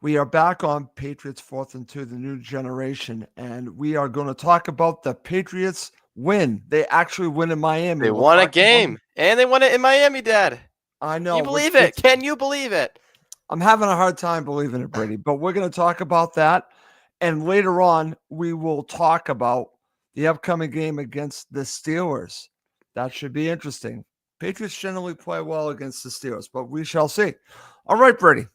We are back on Patriots 4th and 2, the new generation, and we are going to talk about the Patriots win. They actually win in Miami. They We'll won a talk about game, and they won it in Miami, Dad. I Can you know, believe it? which Can you believe it? I'm having a hard time believing it, Brady, but we're going to talk about that. And later on, we will talk about the upcoming game against the Steelers. That should be interesting. Patriots generally play well against the Steelers, but we shall see. All right, Brady.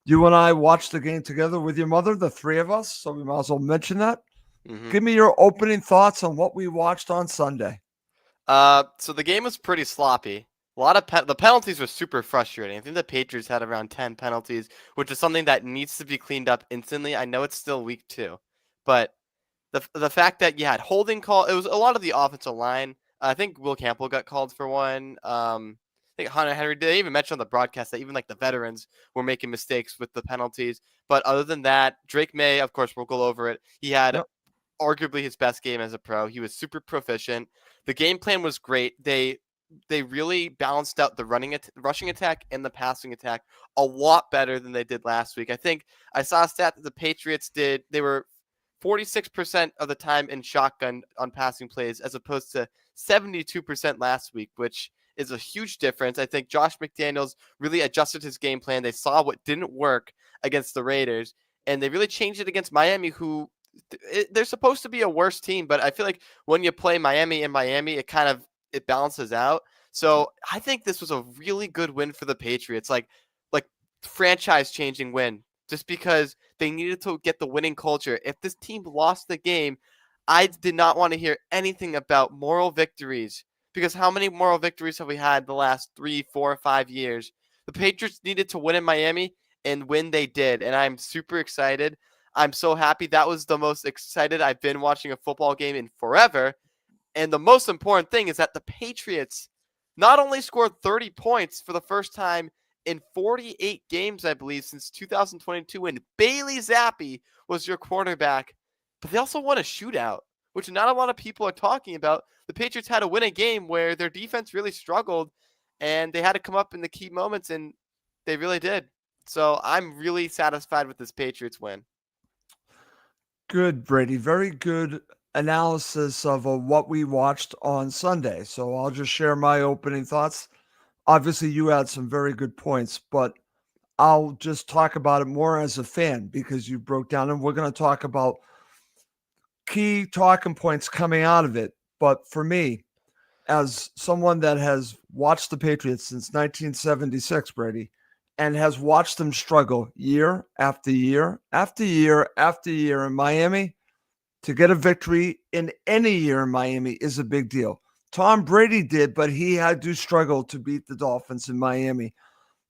You and I watched the game together with your mother, the three of us, so we might as well mention that. hmm Give me your opening thoughts on what we watched on Sunday. So the game was pretty sloppy. A lot of the penalties were super frustrating. I think the Patriots had around 10 penalties, which is something that needs to be cleaned up instantly. I know it's still week 2, but the fact that you had holding call, it was a lot of the offensive line. I think Will Campbell got called for one. I think Hunter Henry, they even mentioned on the broadcast that even like the veterans were making mistakes with the penalties. But other than that, Drake May, of course, we'll go over it. He had Yep. arguably his best game as a pro. He was super proficient. The game plan was great. They really balanced out the rushing attack and the passing attack a lot better than they did last week. I think I saw a stat that the Patriots did. They were 46% of the time in shotgun on passing plays as opposed to 72% last week, which is a huge difference. I think Josh McDaniels really adjusted his game plan. They saw what didn't work against the Raiders, and they really changed it against Miami, who they're supposed to be a worse team, but I feel like when you play Miami in Miami, it balances out. So I think this was a really good win for the Patriots, like franchise changing win, just because they needed to get the winning culture. If this team lost the game, I did not want to hear anything about moral victories, because how many moral victories have we had the last 3, 4, 5 years? The Patriots needed to win in Miami, and win they did, and I'm super excited. I'm so happy. That was the most excited I've been watching a football game in forever. And the most important thing is that the Patriots not only scored 30 points for the first time in 48 games, I believe, since 2022, when Bailey Zappi was your quarterback, but they also won a shootout, which not a lot of people are talking about. The Patriots had to win a game where their defense really struggled, and they had to come up in the key moments, and they really did. So I'm really satisfied with this Patriots win. Good, Brady. Very good analysis of what we watched on Sunday. So I'll just share my opening thoughts. Obviously, you had some very good points, but I'll just talk about it more as a fan because you broke down, and we're going to talk about key talking points coming out of it. But for me, as someone that has watched the Patriots since 1976, Brady, and has watched them struggle year after year after year after year in Miami, to get a victory in any year in Miami is a big deal. Tom Brady did, but he had to struggle to beat the Dolphins in Miami.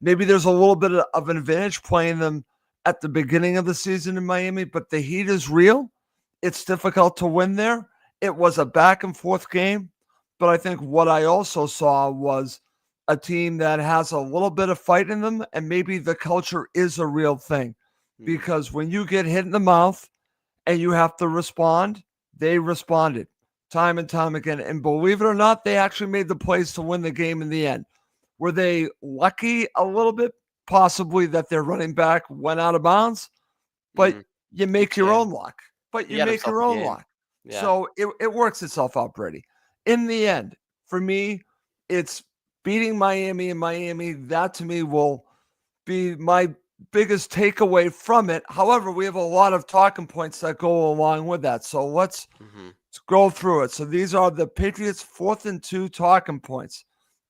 Maybe there's a little bit of an advantage playing them at the beginning of the season in Miami, but the heat is real. It's difficult to win there. It was a back and forth game, but I think what I also saw was a team that has a little bit of fight in them, and maybe the culture is a real thing. Mm-hmm. Because when you get hit in the mouth and you have to respond, they responded time and time again. And believe it or not, they actually made the plays to win the game in the end. Were they lucky a little bit? Possibly that their running back went out of bounds, but Mm-hmm. you Good make your own chance. luck. But He you had make himself your a own game. luck. Yeah. So it works itself out, Brady. In the end, for me, it's beating Miami and Miami. That to me will be my biggest takeaway from it. However, we have a lot of talking points that go along with that. So let's Mm-hmm. go through it. So these are the Patriots 4th and 2 talking points.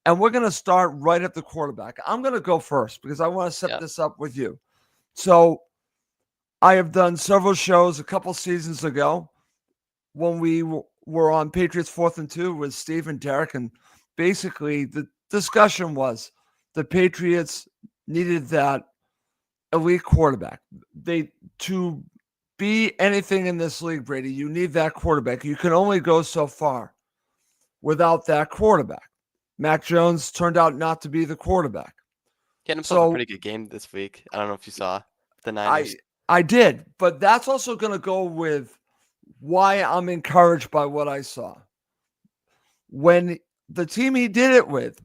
And we're going to start right at the quarterback. I'm going to go first because I want to set Yeah. this up with you. So I have done several shows a couple seasons ago when we were on Patriots 4th and 2 with Steve and Derek. And basically, the discussion was the Patriots needed that elite quarterback. They to be anything in this league, Brady, you need that quarterback. You can only go so far without that quarterback. Mac Jones turned out not to be the quarterback. He had himself a So pretty good game this week. I don't know if you saw the I Niners. I did, but that's also going to go with why I'm encouraged by what I saw. When the team he did it with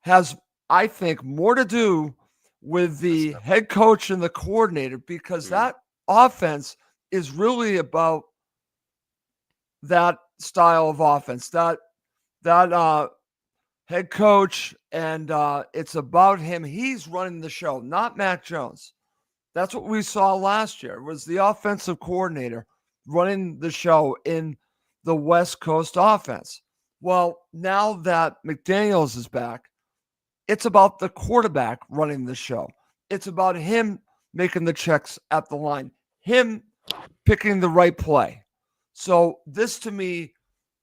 has, I think, more to do with Good the stuff. head coach and the coordinator, because Mm. that offense is really about that style of offense. That head coach, and it's about him. He's running the show, not Mac Jones. That's what we saw last year. Was the offensive coordinator running the show in the West Coast offense? Well, now that McDaniels is back, it's about the quarterback running the show. It's about him making the checks at the line, him picking the right play. So this to me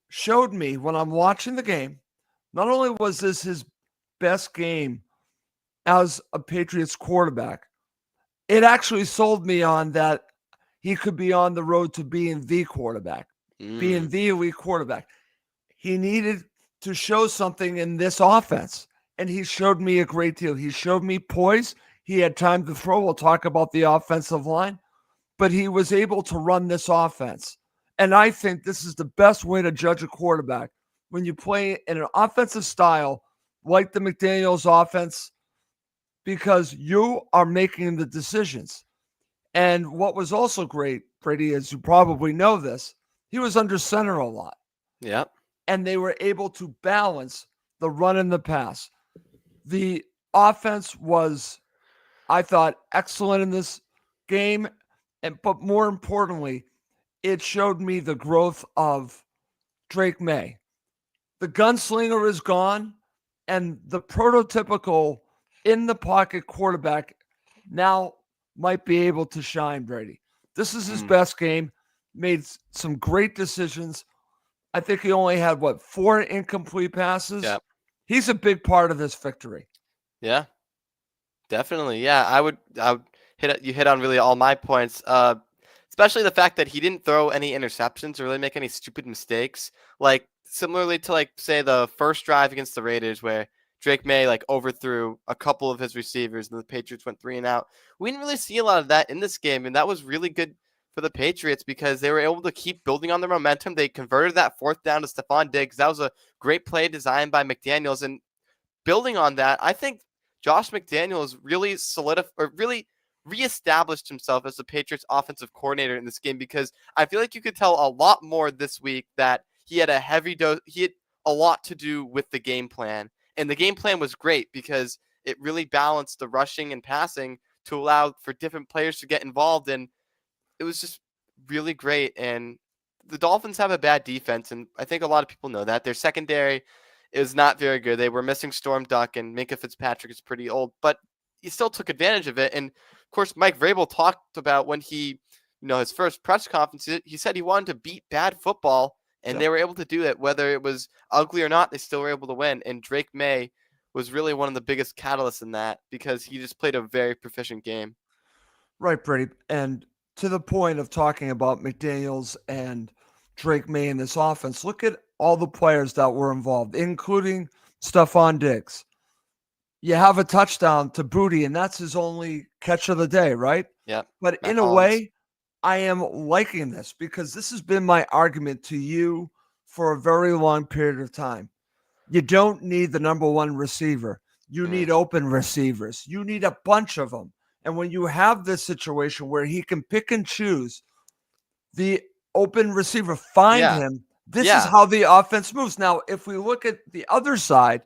showed me when I'm watching the game, not only was this his best game as a Patriots quarterback, it actually sold me on that he could be on the road to being the quarterback, being Mm. the elite quarterback. He needed to show something in this offense, and he showed me a great deal. He showed me poise. He had time to throw. We'll talk about the offensive line, but he was able to run this offense. And I think this is the best way to judge a quarterback when you play in an offensive style like the McDaniels offense, because you are making the decisions. And what was also great, Brady, as you probably know this, he was under center a lot, Yep. and they were able to balance the run and the pass. The offense was, I thought, excellent in this game, and but more importantly, it showed me the growth of Drake May. The gunslinger is gone, and the prototypical in the pocket quarterback now might be able to shine, Brady. This is his Mm. best game, made some great decisions. I think he only had, what, 4 incomplete passes? Yep. He's a big part of this victory. Yeah. Definitely. Yeah. I would you hit on really all my points. Especially the fact that he didn't throw any interceptions or really make any stupid mistakes. Like similarly to like say the first drive against the Raiders where Drake May like overthrew a couple of his receivers and the Patriots went 3 and out. We didn't really see a lot of that in this game, and that was really good for the Patriots because they were able to keep building on their momentum. They converted that fourth down to Stephon Diggs. That was a great play designed by McDaniels, and building on that, I think Josh McDaniels really solidified or really reestablished himself as the Patriots offensive coordinator in this game because I feel like you could tell a lot more this week that he had a heavy dose, he had a lot to do with the game plan. And the game plan was great because it really balanced the rushing and passing to allow for different players to get involved. And it was just really great. And the Dolphins have a bad defense, and I think a lot of people know that. Their secondary is not very good. They were missing Storm Duck, and Minka Fitzpatrick is pretty old, but he still took advantage of it. And of course, Mike Vrabel talked about when he, his first press conference, he said he wanted to beat bad football, and Yep. they were able to do it. Whether it was ugly or not, they still were able to win. And Drake May was really one of the biggest catalysts in that because he just played a very proficient game. Right, Brady. And to the point of talking about McDaniels and Drake May in this offense, look at all the players that were involved, including Stephon Diggs. You have a touchdown to Booty, and that's his only catch of the day, right? Yep. But Matt in a Collins. way, I am liking this because this has been my argument to you for a very long period of time. You don't need the number one receiver. You Mm. need open receivers. You need a bunch of them. And when you have this situation where he can pick and choose the open receiver, find Yeah. him, this is Yeah. how the offense moves. Now, if we look at the other side,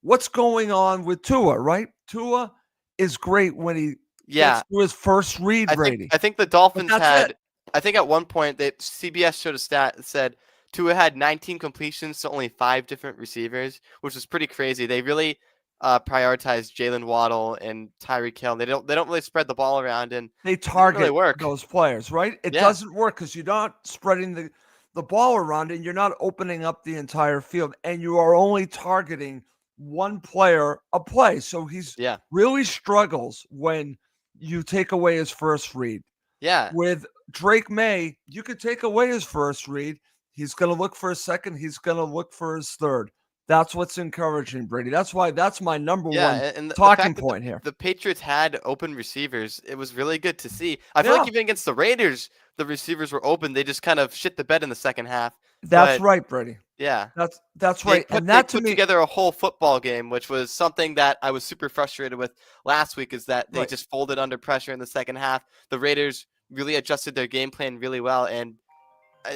what's going on with Tua, right? Tua is great when he gets Yeah. to his first read, I think Brady, I think the but Dolphins that's it. had I think at one point that CBS showed a stat that said Tua had 19 completions to only 5 different receivers, which was pretty crazy. They really prioritized Jalen Waddle and Tyreek Hill. They don't really spread the ball around, and They it didn't really target work. those players, right? It Yeah, doesn't work because you're not spreading the ball around and you're not opening up the entire field, and you are only targeting one player a play. So he's yeah, really struggles when you take away his first read. yeah. With Drake May, you could take away his first read. He's going to look for a second. He's going to look for his third. That's what's encouraging, Brady. That's why that's my number Yeah, one and the talking fact that point here. the Patriots had open receivers, it was really good to see. I feel like Yeah. even against the Raiders, the receivers were open. They just kind of shit the bed in the second half. That's But right, Brady. yeah, That's they right. put And they that to put me, together a whole football game, which was something that I was super frustrated with last week. Is that they right. just folded under pressure in the second half. The Raiders really adjusted their game plan really well, and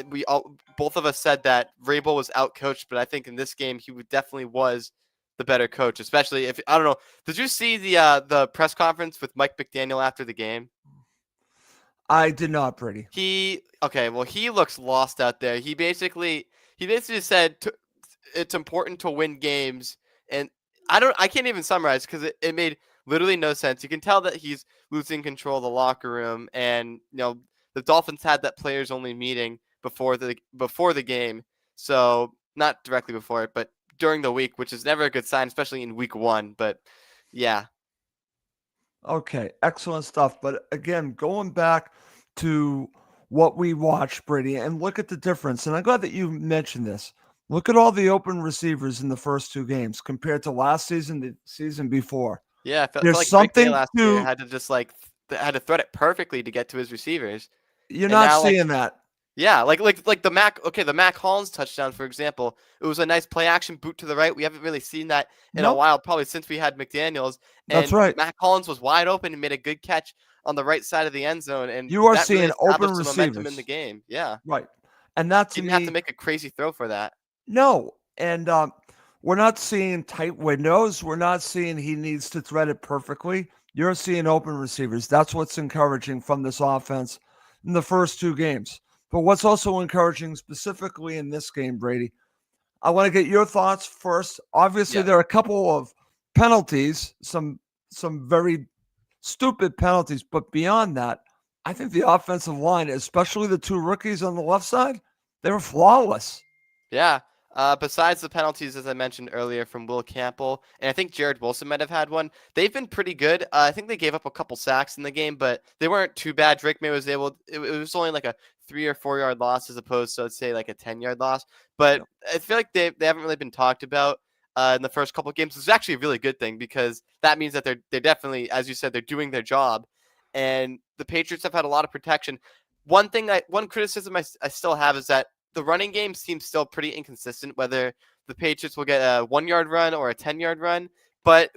we all both of us said that Vrabel was outcoached, but I think in this game definitely was the better coach, especially if I don't know. Did you see the press conference with Mike McDaniel after the game? I did not, Brady. He looks lost out there. He basically said it's important to win games, and I can't even summarize because it made literally no sense. You can tell that he's losing control of the locker room, and the Dolphins had that players only meeting before the game, so not directly before it, but during the week, which is never a good sign, especially in week one. But yeah, Okay, excellent stuff. But again, going back to what we watched, Brady, and look at the difference. And I'm glad that you mentioned this. Look at all the open receivers in the first two games compared to last season, the season before. yeah, I felt There's like Drake May something last year to had to just had to thread it perfectly to get to his receivers, you're and not now seeing that. yeah, like the Mac Hollins touchdown, for example. It was a nice play action boot to the right. We haven't really seen that in a Nope, while, probably since we had McDaniels. that's And right. Mac Hollins was wide open and made a good catch on the right side of the end zone, and You are that really seeing open established the momentum in the receivers. game. Yeah, Right. And that he to didn't have to me, make a crazy throw for that. no. And we're not seeing tight windows. We're not seeing he needs to thread it perfectly. You're seeing open receivers. That's what's encouraging from this offense in the first two games. But what's also encouraging specifically in this game, Brady, I want to get your thoughts first. Obviously, Yeah, there are a couple of penalties, some very stupid penalties, but beyond that, I think the offensive line, especially the two rookies on the left side, they were flawless. yeah. Besides the penalties, as I mentioned earlier, from Will Campbell, and I think Jared Wilson might have had one, they've been pretty good. I think they gave up a couple sacks in the game, but they weren't too bad. Drake May it was only like a 3 or 4 yard loss as opposed to, let's say, like a 10 yard loss. But Yep. I feel like they haven't really been talked about in the first couple of games. It's actually a really good thing because that means that they're definitely, as you said, they're doing their job. And the Patriots have had a lot of protection. One criticism I still have is that the running game seems still pretty inconsistent, whether the Patriots will get a 1 yard run or a 10 yard run. But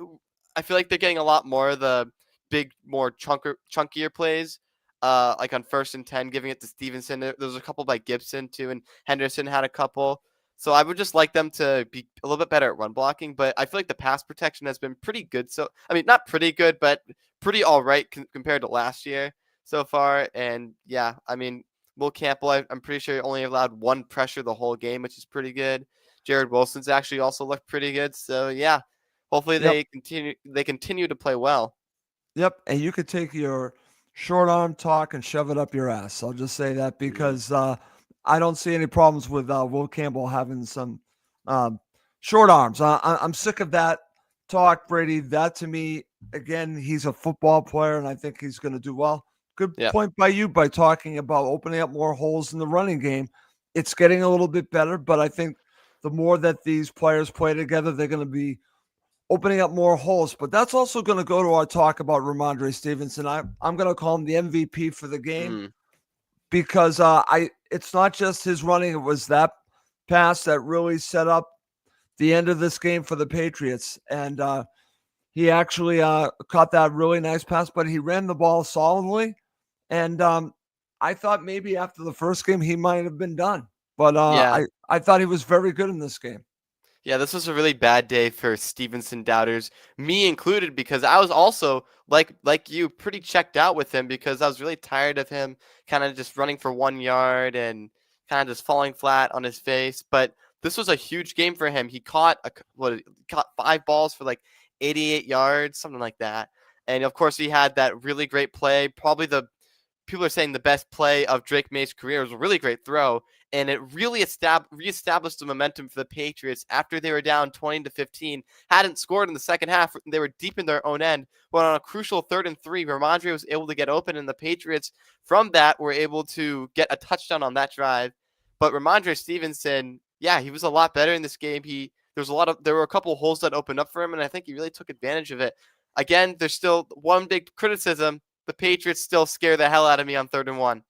I feel like they're getting a lot more of the big, more chunkier plays, like on 1st and 10, giving it to Stevenson. There was a couple by Gibson too, and Henderson had a couple. So I would just like them to be a little bit better at run blocking. But I feel like the pass protection has been pretty good. So I mean, not pretty good, but pretty all right compared to last year so far. And yeah, I mean, Will Campbell, I'm pretty sure he only allowed one pressure the whole game, which is pretty good. Jared Wilson's actually also looked pretty good. So yeah, hopefully Yep. they continue to play well. Yep. And you could take your short arm talk and shove it up your ass. I'll just say that Mm, because I don't see any problems with Will Campbell having some um, short arms. I'm sick of that talk, Brady. That to me, again, he's a football player and I think he's going to do well. Good yeah. point by you by talking about opening up more holes in the running game. It's getting a little bit better, but I think the more that these players play together, they're going to be opening up more holes. But that's also going to go to our talk about Ramondre Stevenson. I'm going to call him the MVP for the game Mm, because it's not just his running; it was that pass that really set up the end of this game for the Patriots. And he actually caught that really nice pass, but he ran the ball solidly. And I thought maybe after the first game he might have been done, but yeah. I thought he was very good in this game. Yeah, this was a really bad day for Stevenson doubters, me included, because I was also like you, pretty checked out with him because I was really tired of him kind of just running for 1 yard and kind of just falling flat on his face. But this was a huge game for him. He caught 5 balls for like 88 yards, something like that. And of course, he had that really great play, probably the people are saying the best play of Drake May's career. It was a really great throw, and it really reestablished the momentum for the Patriots after they were down 20-15, hadn't scored in the second half. They were deep in their own end, but on a crucial 3rd and 3, Ramondre was able to get open, and the Patriots from that were able to get a touchdown on that drive. But Ramondre Stevenson, yeah, he was a lot better in this game. There were a couple holes that opened up for him, and I think he really took advantage of it. Again, there's still one big criticism: the Patriots still scare the hell out of me on 3rd and 1.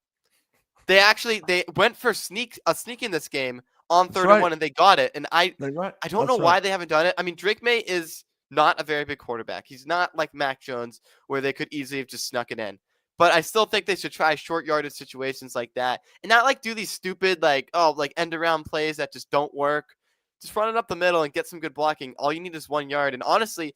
They went for a sneak in this game on That's 3rd and right. 1, and they got it. And That's right. I don't know That's right. why they haven't done it. I mean, Drake May is not a very big quarterback. He's not like Mac Jones, where they could easily have just snuck it in. But I still think they should try short yardage situations like that, and not like do these stupid like end around plays that just don't work. Just run it up the middle and get some good blocking. All you need is 1 yard. And honestly,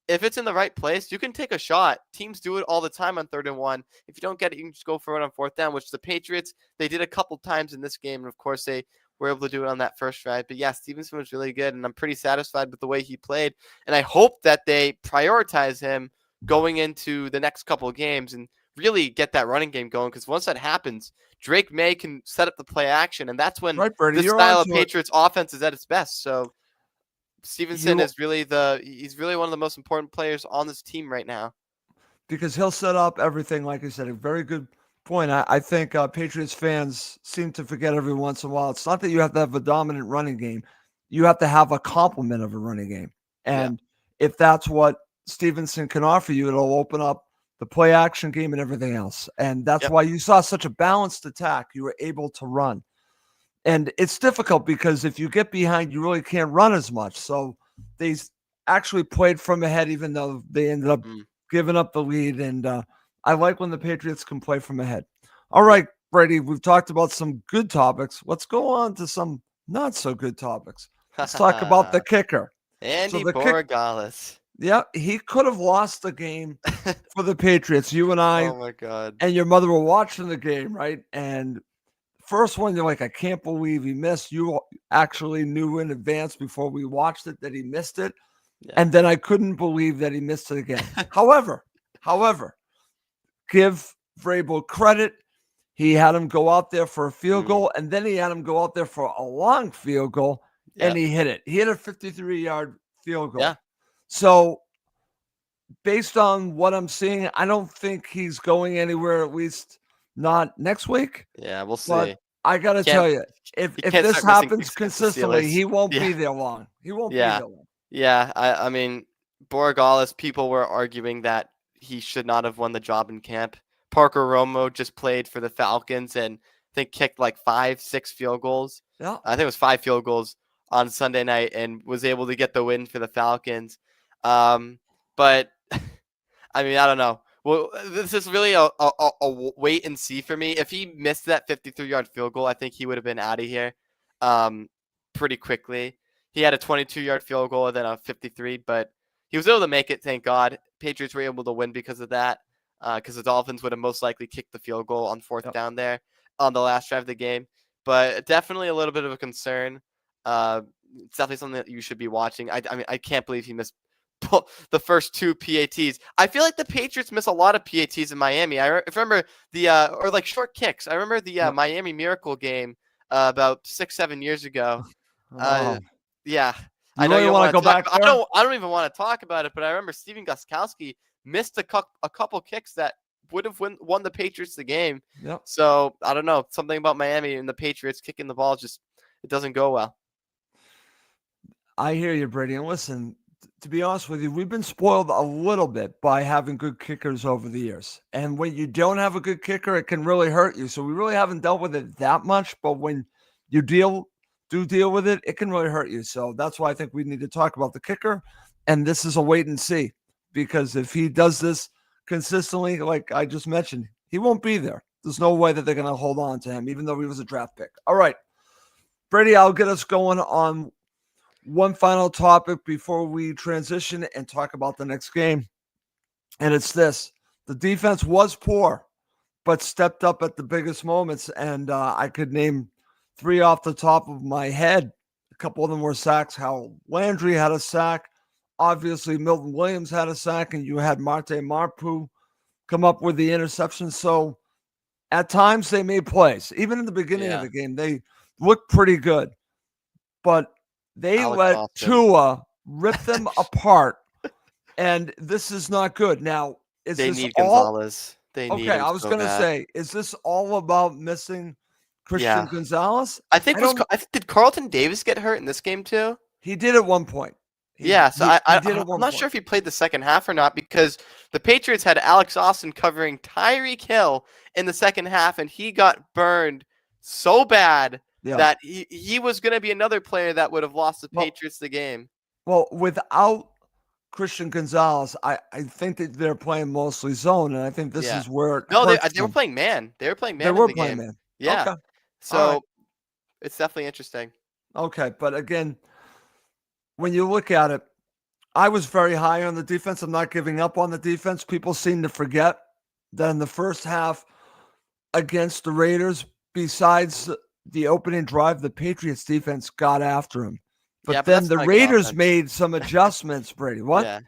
if it's in the right place, you can take a shot. Teams do it all the time on 3rd and 1. If you don't get it, you can just go for it on 4th down, which the Patriots, they did a couple times in this game. And of course, they were able to do it on that first drive. But yeah, Stevenson was really good, and I'm pretty satisfied with the way he played. And I hope that they prioritize him going into the next couple of games and really get that running game going, because once that happens, Drake May can set up the play action, and that's when Right, Brady. this You're style on of to it. Patriots offense is at its best. So Stevenson You is he's really one of the most important players on this team right now. because he'll set up everything, like I said. A very good point. I think Patriots fans seem to forget every once in a while. It's not that you have to have a dominant running game; you have to have a complement of a running game. Yeah. And if that's what Stevenson can offer you, it'll open up the play action game and everything else. And that's Yep. why you saw such a balanced attack. You were able to run. And it's difficult because if you get behind, you really can't run as much. So they actually played from ahead, even though they ended up Mm. giving up the lead. And I like when the Patriots can play from ahead. All Yep. right, Brady, we've talked about some good topics. Let's go on to some not so good topics. Let's talk about the kicker. So Andy the kick, Borregales. yeah, he could have lost the game for the Patriots. You and I Oh my God. and your mother were watching the game, right? And first one, you're like, I can't believe he missed. You actually knew in advance before we watched it that he missed it. Yeah. And then I couldn't believe that he missed it again. However, give Vrabel credit. He had him go out there for a field goal, and then he had him go out there for a long field goal, and he hit it. He hit a 53-yard field goal. Yeah. So based on what I'm seeing, I don't think he's going anywhere, at least not next week. Yeah, we'll But see. I got to tell you, if He if can't this start missing happens kicks against the consistently, Steelers. he won't Yeah. be there long. He won't be Yeah. there long. Yeah. I mean, Borregales, people were arguing that he should not have won the job in camp. Parker Romo just played for the Falcons and I think kicked like 5-6 field goals. Yeah. I think it was 5 field goals on Sunday night and was able to get the win for the Falcons. But I mean, I don't know. Well, this is really a wait and see for me. If he missed that 53-yard field goal, I think he would have been out of here pretty quickly. He had a 22-yard field goal and then a 53, but he was able to make it, thank God. Patriots were able to win because of that, because the Dolphins would have most likely kicked the field goal on 4th down there on the last drive of the game. But definitely a little bit of a concern. It's definitely something that you should be watching. I mean, I can't believe he missed the first 2 PATs. I feel like the Patriots miss a lot of PATs in Miami. I remember the or like short kicks. I remember the Miami Miracle game about 6-7 years ago. Yeah, I You know really you want to want go to talk. back there? I don't even want to talk about it. But I remember Steven Gostkowski missed a couple kicks that would have won the Patriots the game. Yep. So I don't know, something about Miami and the Patriots kicking the ball just it doesn't go well. I hear you, Brady. And listen, to be honest with you, we've been spoiled a little bit by having good kickers over the years. And when you don't have a good kicker, it can really hurt you. So we really haven't dealt with it that much. But when you deal with it, it can really hurt you. So that's why I think we need to talk about the kicker. And this is a wait and see, because if he does this consistently, like I just mentioned, he won't be there. There's no way that they're going to hold on to him, even though he was a draft pick. All right, Brady, I'll get us going on one final topic before we transition and talk about the next game. And it's this: the defense was poor, but stepped up at the biggest moments. And I could name 3 off the top of my head. A couple of them were sacks. Hal Landry had a sack. Obviously, Milton Williams had a sack, and you had Marte Marpu come up with the interception. So at times they made plays. Even in the beginning of the game, they looked pretty good. But they let Tua rip them apart. And this is not good. Now, is they this need all? Gonzalez. They need Okay, him I was so going to bad. say, is this all about missing Christian Gonzalez? I think did Carlton Davis get hurt in this game too? He did at one point. I'm not sure if he played the second half or not, because the Patriots had Alex Austin covering Tyreek Hill in the second half, and he got burned so bad Yeah. that he was going to be another player that would have lost the Well, Patriots the game. without Christian Gonzalez, I think that they're playing mostly zone, and I think this Yeah. is where it No, hurts they were them. playing man. They were playing They man in were the playing game. man. Yeah. Okay. All right. So it's definitely interesting. Okay. But again, when you look at it, I was very high on the defense. I'm not giving up on the defense. People seem to forget that in the first half against the Raiders, besides the opening drive, the Patriots defense got after him. Yeah, But but then that's the not a good Raiders offense. made some adjustments, Brady. What? Yeah.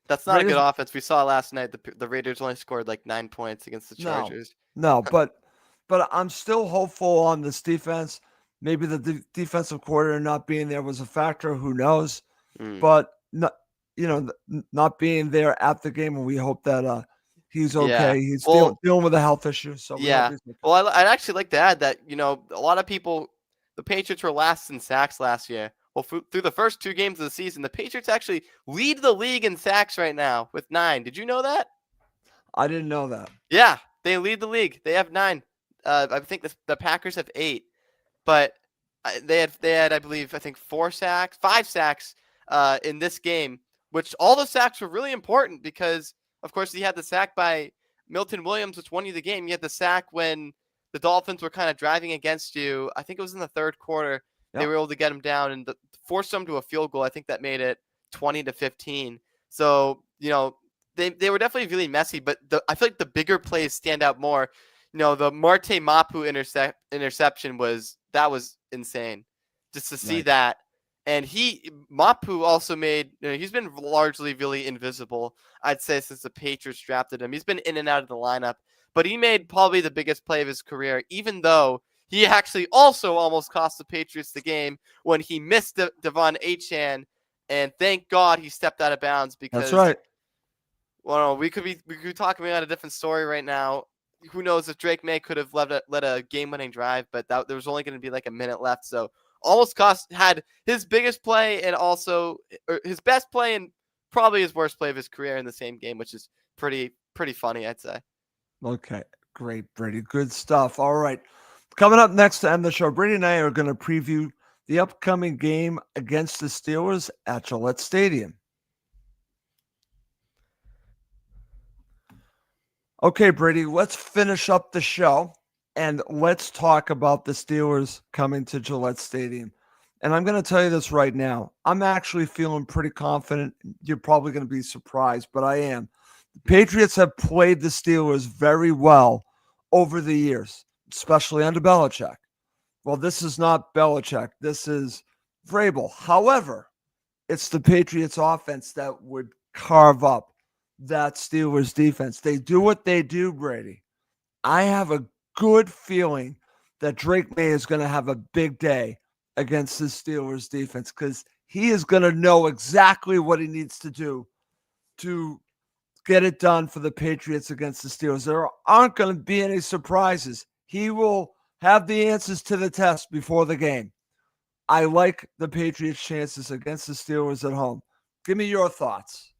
That's not a good Raiders? offense. We saw last night the Raiders only scored like 9 points against the No, Chargers. no. But I'm still hopeful on this defense. Maybe the defensive coordinator not being there was a factor. Who knows? Mm. But not, not being there at the game, and we hope that he's Yeah. okay. He's Well, dealing with a health issue, so we hope yeah. he's okay. Well, I'd actually like to add that, a lot of people, the Patriots were last in sacks last year. Well, through the first 2 games of the season, the Patriots actually lead the league in sacks right now with 9. Did you know that? I didn't know that. Yeah, they lead the league. They have 9. I think the Packers have 8. But they had I believe I think 5 sacks in this game, which all the sacks were really important because of course you had the sack by Milton Williams, which won you the game. You had the sack when the Dolphins were kind of driving against you. I think it was in the third quarter. They Yep. were able to get them down and force them to a field goal. I think that made it 20-15. So they were definitely really messy, but I feel like the bigger plays stand out more. The Marte Mapu interception was insane, just to see Right. that. And Mapu also made. He's been largely really invisible, I'd say, since the Patriots drafted him. He's been in and out of the lineup, but he made probably the biggest play of his career, even though he actually also almost cost the Patriots the game when he missed Devon Achane, and thank God he stepped out of bounds That's because right. well, we could be talking about a different story right now. Who knows if Drake May could have led a game-winning drive, but there was only going to be like a minute left, so almost had his biggest play and also his best play and probably his worst play of his career in the same game, which is pretty funny, I'd say. Okay. Great, Brady. Good stuff. All right. Coming up next to end the show, Brady and I are going to preview the upcoming game against the Steelers at Gillette Stadium. Okay, Brady, let's finish up the show and let's talk about the Steelers coming to Gillette Stadium. And I'm going to tell you this right now. I'm actually feeling pretty confident. You're probably going to be surprised, but I am. The Patriots have played the Steelers very well over the years, especially under Belichick. Well, this is not Belichick. This is Vrabel. However, it's the Patriots offense that would carve up that Steelers defense. They do what they do, Brady. I have a good feeling that Drake May is going to have a big day against the Steelers defense because he is going to know exactly what he needs to do to get it done for the Patriots against the Steelers. There aren't going to be any surprises. He will have the answers to the test before the game. I like the Patriots' chances against the Steelers at home. Give me your thoughts.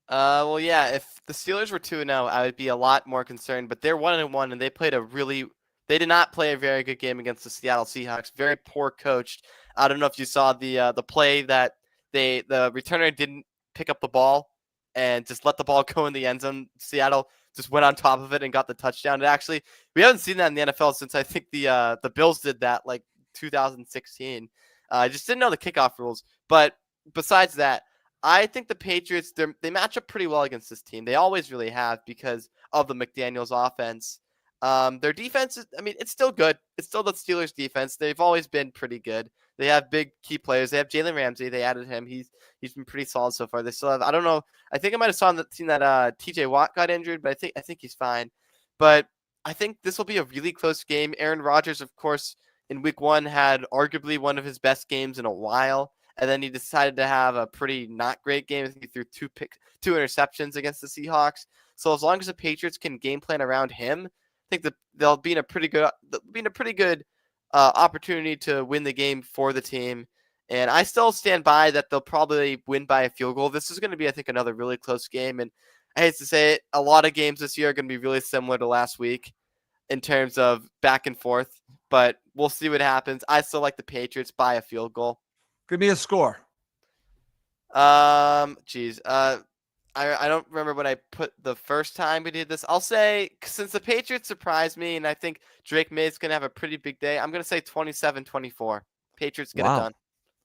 Well, yeah. If the Steelers were 2-0, I would be a lot more concerned. But they're 1-1, and they did not play a very good game against the Seattle Seahawks. Very poor coached. I don't know if you saw the play that the returner didn't pick up the ball and just let the ball go in the end zone. Seattle just went on top of it and got the touchdown. We haven't seen that in the NFL since I think the Bills did that like 2016. I just didn't know the kickoff rules. But besides that, I think the Patriots they match up pretty well against this team. They always really have because of the McDaniels offense. Their defense is, I mean, it's still good. It's still the Steelers defense. They've always been pretty good. They have big key players. They have Jalen Ramsey. They added him. He's been pretty solid so far. They still have, I don't know. I think I might have seen that TJ Watt got injured, but I think he's fine. But I think this will be a really close game. Aaron Rodgers, of course, in week 1 had arguably one of his best games in a while. And then he decided to have a pretty not great game. I think he threw 2 interceptions against the Seahawks. So as long as the Patriots can game plan around him, I think that they'll be in a pretty good opportunity to win the game for the team. And I still stand by that they'll probably win by a field goal. This is going to be, I think, another really close game. And I hate to say it, a lot of games this year are going to be really similar to last week. in terms of back and forth, but we'll see what happens. I still like the Patriots by a field goal. Give me a score. Geez. I don't remember what I put the first time we did this. I'll say, since the Patriots surprised me, and I think Drake May's going to have a pretty big day, I'm going to say 27-24. Patriots get it Wow. done.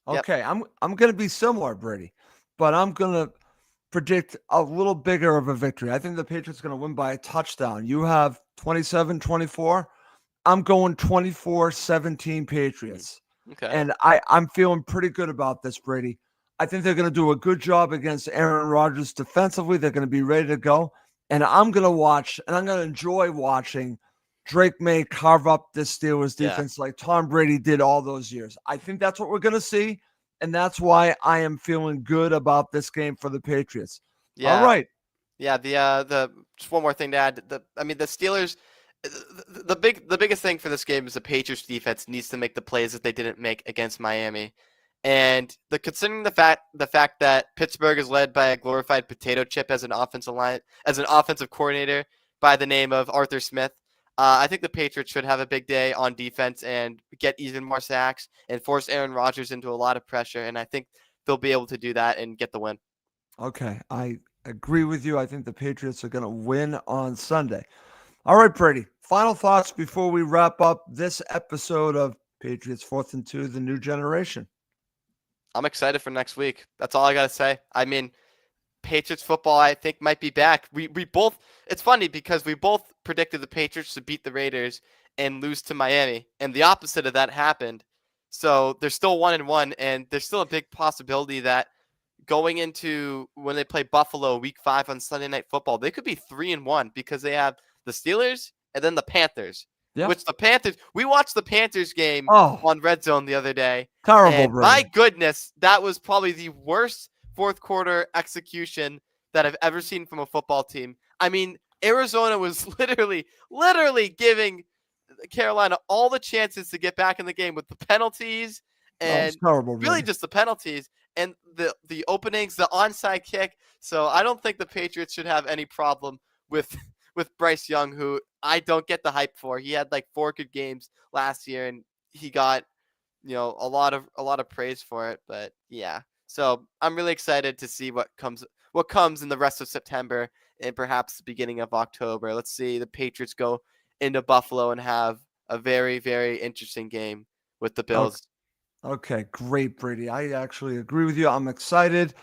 Yep. Okay, I'm going to be similar, Brady, but I'm going to predict a little bigger of a victory. I think the Patriots are going to win by a touchdown. You have 27-24. I'm going 24-17 Patriots. Okay. And I'm feeling pretty good about this, Brady. I think they're going to do a good job against Aaron Rodgers defensively. They're going to be ready to go. And I'm going to watch, and I'm going to enjoy watching Drake May carve up this Steelers Yeah. defense like Tom Brady did all those years. I think that's what we're going to see. And that's why I am feeling good about this game for the Patriots. All Yeah. right. Yeah. The just one more thing to add. The Steelers. The biggest thing for this game is the Patriots defense needs to make the plays that they didn't make against Miami, and considering the fact that Pittsburgh is led by a glorified potato chip as an offensive coordinator by the name of Arthur Smith, I think the Patriots should have a big day on defense and get even more sacks and force Aaron Rodgers into a lot of pressure, and I think they'll be able to do that and get the win. Okay. I agree with you. I think the Patriots are going to win on Sunday. All right, Brady. Final thoughts before we wrap up this episode of Patriots 4th and 2, the new generation. I'm excited for next week. That's all I got to say. I mean, Patriots football, I think, might be back. We both, it's funny because we both predicted the Patriots to beat the Raiders and lose to Miami, and the opposite of that happened. So they're still 1-1, and there's still a big possibility that going into when they play Buffalo week 5 on Sunday Night Football, they could be 3-1 because they have the Steelers and then the Panthers. Yeah. Which the Panthers, we watched the Panthers game on Red Zone the other day. Terrible, And Brady. my goodness, that was probably the worst fourth quarter execution that I've ever seen from a football team. I mean, Arizona was literally giving Carolina all the chances to get back in the game with the penalties and terrible, really Brady. just the penalties and the openings, the onside kick. So I don't think the Patriots should have any problem with Bryce Young, who I don't get the hype for. He had like 4 good games last year, and he got a lot of praise for it. But yeah, so I'm really excited to see what comes in the rest of September and perhaps the beginning of October. Let's see the Patriots go into Buffalo and have a very, very interesting game with the Bills. Okay, great, Brady. I actually agree with you. I'm excited.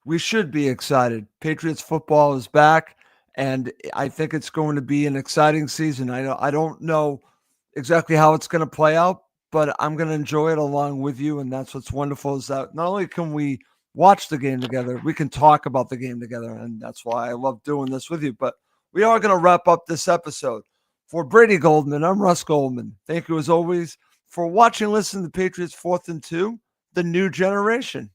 We should be excited. Patriots football is back, and I think it's going to be an exciting season. I don't know exactly how it's going to play out, but I'm going to enjoy it along with you. And that's what's wonderful is that not only can we watch the game together, we can talk about the game together. And that's why I love doing this with you. But we are going to wrap up this episode. For Brady Goldman, I'm Russ Goldman. Thank you as always for watching and listening to Patriots 4th and 2, the new generation.